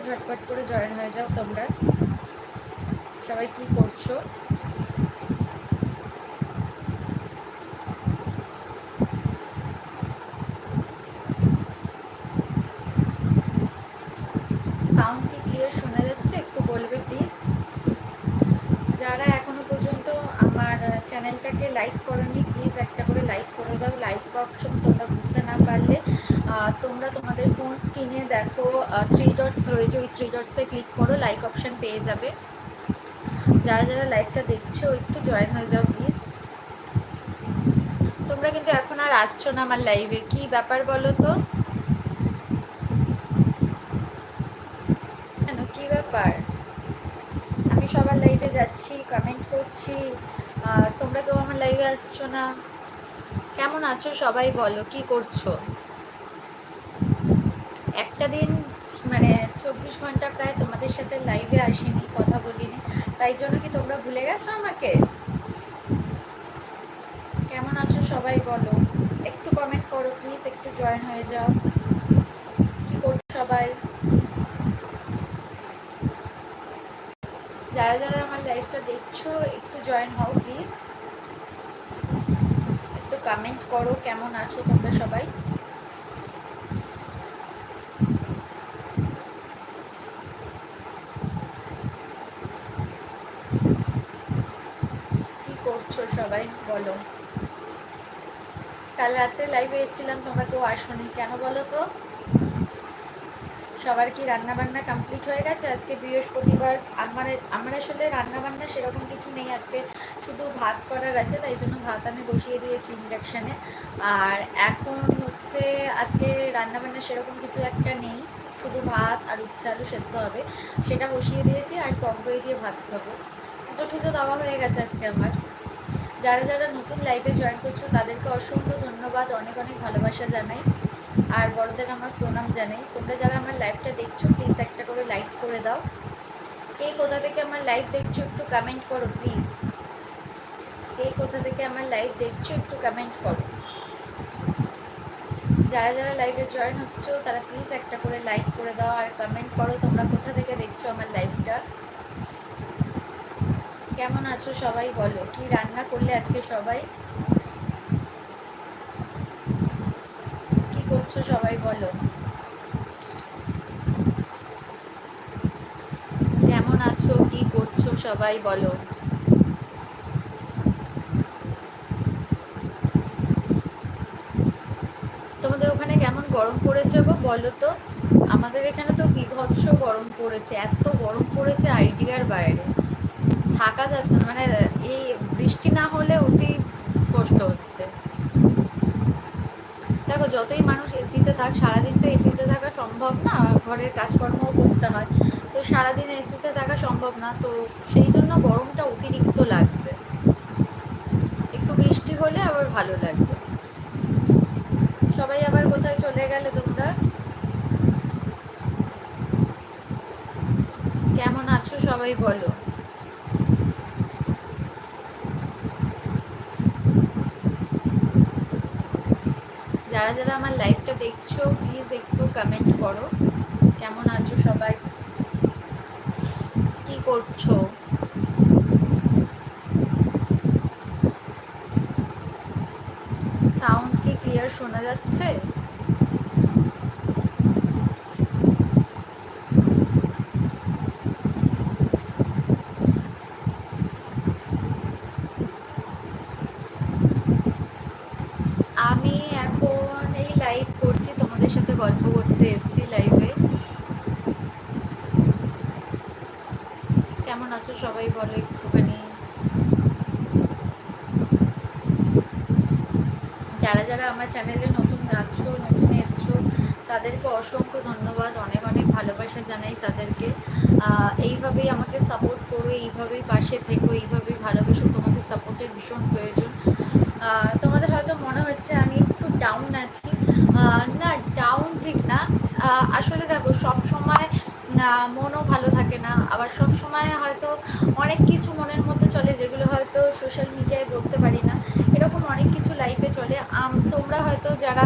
ঝটপট করে জয়েন হয়ে যাও তোমরা। সবাই কি করছো? সাউন্ড কি ক্লিয়ার শোনা যাচ্ছে? একটু বলবে প্লিজ। যারা এখনো পর্যন্ত আমার চ্যানেলটাকে লাইক করোনি, প্লিজ একটা করে লাইক করে দাও। লাইক অপশন তোমরা বুঝতে না পারলে তোমরা তোমাদের ফোন স্ক্রিনে দেখো 3 ডটস রয়েছে, ওই 3 ডটসে ক্লিক করো, লাইক অপশন পেয়ে যাবে। যারা যারা লাইভটা দেখছো একটু জয়েন হয়ে যাও প্লিজ। তোমরা কিন্তু এখন আর আসছো না আমার লাইভে, কি ব্যাপার বলো তো? কেন, কি ব্যাপার? আমি সবার লাইভে যাচ্ছি, কমেন্ট করছি, তোমরা কেউ আমার লাইভে আসছো না। কেমন আছো সবাই বলো, কি করছো? একটা দিন মানে 24 ঘন্টা প্রায় তোমাদের সাথে লাইভে আসিনি, কথা বলিনি, তাই জন্য কি তোমরা ভুলে গেছো আমাকে? কেমন আছো সবাই বলো, একটু কমেন্ট করো প্লিজ, একটু জয়েন হয়ে যাও। কি করছো সবাই? যারা যারা আমার লাইভটা দেখছো একটু জয়েন হও প্লিজ, একটু কমেন্ট করো কেমন আছো তোমরা সবাই। কি করছো সবাই বলো? কাল রাতে লাইভে এসেছিলাম, তোমরা কেউ আসোনি কেন বলো তো? সবার কি রান্না বান্না কমপ্লিট হয়ে গেছে? আজকে বৃহস্পতিবার, আমার আসলে রান্না বান্না সেরকম কিছু নেই, আজকে শুধু ভাত করার আছে, তাই জন্য ভাত আমি বসিয়ে দিয়েছি ইন্ডাকশানে। আর এখন হচ্ছে আজকে রান্না বান্না সেরকম কিছু একটা নেই, শুধু ভাত আর উচ্ছে আলু সেদ্ধ হবে, সেটা বসিয়ে দিয়েছি, আর টক দই দিয়ে ভাত খাবো। পুজো টুজো দেওয়া হয়ে গেছে আজকে আমার। যারা যারা নতুন লাইভে জয়েন করছো তাদেরকে অসংখ্য ধন্যবাদ, অনেক অনেক ভালোবাসা জানাই, আর বড়দের আমার প্রণাম জানাই। তোমরা যারা আমার লাইভটা দেখছো প্লিজ একটা করে লাইক করে দাও। কে কোথা থেকে আমার লাইভ দেখছো একটু কমেন্ট করো প্লিজ। কে কোথা থেকে আমার লাইভ দেখছো একটু কমেন্ট করো। যারা যারা লাইভে জয়েন হচ্ছো তারা প্লিজ একটা করে লাইক করে দাও আর কমেন্ট করো তোমরা কোথা থেকে দেখছো আমার লাইভটা। কেমন আছো সবাই বলো, কি রান্না করলে আজকে সবাই, কি করছো সবাই বলো? কেমন আছো, কি করছো সবাই বলো? তোমাদের ওখানে কেমন গরম পড়েছে গো বলো তো? আমাদের এখানে তো বিভৎস গরম পড়েছে, এত গরম পড়েছে আইডিয়ার বাইরে, থাকা যাচ্ছে না, মানে এই বৃষ্টি না হলে অতি কষ্ট হচ্ছে। দেখো যতই মানুষ এসিতে থাক, সারাদিন তো এসিতে থাকা সম্ভব না, ঘরের কাজকর্মও করতে হয়, তো সারাদিন এসিতে থাকা সম্ভব না, তো সেই জন্য গরমটা অতিরিক্ত লাগছে। একটু বৃষ্টি হলে আবার ভালো লাগবে। সবাই আবার কোথায় চলে গেলে তোমরা? কেমন আছো সবাই বলো? যারা যারা আমার লাইভটা দেখছো প্লিজ একটু কমেন্ট করো কেমন আছো সবাই, কি করছো? সাউন্ড কি ক্লিয়ার শোনা যাচ্ছে? আমি এখন এই লাইভ করছি, তোমাদের সাথে গল্প করতে এসেছি লাইভে। কেমন আছো সবাই বলো একটুখানি। যারা যারা আমার চ্যানেলে নতুন আসছো, নতুন এসছো, তাদেরকে অসংখ্য ধন্যবাদ, অনেক অনেক ভালোবাসা জানাই তাদেরকে। এইভাবেই আমাকে সাপোর্ট করো, এইভাবেই পাশে থেকো, এইভাবেই ভালোবেসো, তোমাদের সাপোর্টের ভীষণ প্রয়োজন। তোমাদের হয়তো মনে হচ্ছে আমি একটু ডাউন আছি, না ডাউন ঠিক না, আসলে দেখো সব সময় মনও ভালো থাকে না, আবার সব সময় হয়তো অনেক কিছু মনের মধ্যে চলে যেগুলো হয়তো সোশ্যাল মিডিয়ায় বলতে পারি না, এরকম অনেক কিছু লাইফে চলে। তোমরা হয়তো যারা